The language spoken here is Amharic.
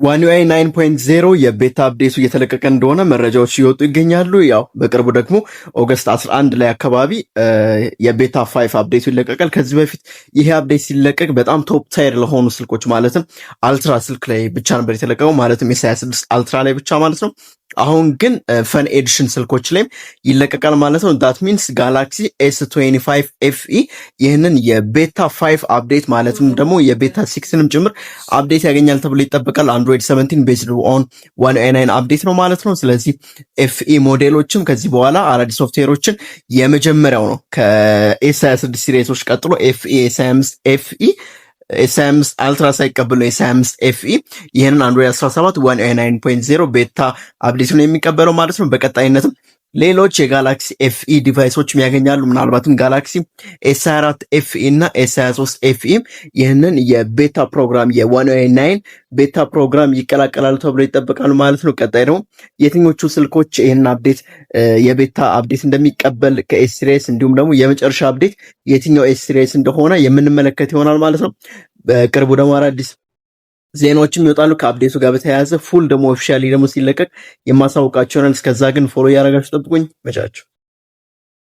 ዋን ዩአይ 9.0 የቤታ አፕዴቱ እየተለቀቀ እንደሆነ መረጃዎች እየወጡ ይገኛሉ። ያው በቅርቡ ደግሞ ኦገስት 11 ላይ አካባቢ የቤታ 5 አፕዴቱ ይለቀቃል። ከዚህ በፊት ይሄ አፕዴት ሲለቀቅ በጣም ቶፕ ታይር ለሆኑ ስልኮች ማለትም አልትራ ስልክ ላይ ብቻ ነበር የተለቀቀው፣ ማለትም S26 አልትራ ላይ ብቻ ማለት ነው። አሁን ግን ፈን ኤዲሽን ስልኮች ላይም ይለቀቃል ማለት ነው። ዳት ሚንስ ጋላክሲ S25 FE ይህንን የቤታ 5 አፕዴት ማለትም ደግሞ የቤታ 6ንም ጭምር አፕዴት ያገኛል ተብሎ ይጠበቃል። አንድሮይድ 17 ቤዝድ ኦን 109 አፕዴት ነው ማለት ነው። ስለዚህ FE ሞዴሎችም ከዚህ በኋላ አዳዲስ ሶፍትዌሮችን የመጀመሪያው ነው ከS26 ሲሪሶች ቀጥሎ FE S25 FE S25 አልትራ ሳይቀበለው S25 FE ይሄንን አንድሮይድ 17 109.0 ቤታ አፕዴቱን የሚቀበለው ማለት ነው። በቀጣይነትም ሌሎች የጋላክሲ FE ዲቫይሶችም ያገኛሉ። ምናልባትም ጋላክሲ S24 FE እና S23 FE ይህንን የቤታ ፕሮግራም የ109 ቤታ ፕሮግራም ይቀላቀላሉ ተብሎ ይጠበቃሉ ማለት ነው። ቀጣይ ደግሞ የትኞቹ ስልኮች ይህንን አፕዴት የቤታ አፕዴት እንደሚቀበል ከኤስ ሲሪስ እንዲሁም ደግሞ የመጨረሻ አፕዴት የትኛው ኤስ ሲሪስ እንደሆነ የምንመለከት ይሆናል ማለት ነው። በቅርቡ ደግሞ አዳዲስ ዜናዎችም ይወጣሉ ከአፕዴቱ ጋር በተያያዘ ፉል ደግሞ ኦፊሻሊ ደግሞ ሲለቀቅ የማሳውቃችሁ ይሆናል። እስከዛ ግን ፎሎ እያደረጋችሁ ጠብቁኝ። መቻችሁ።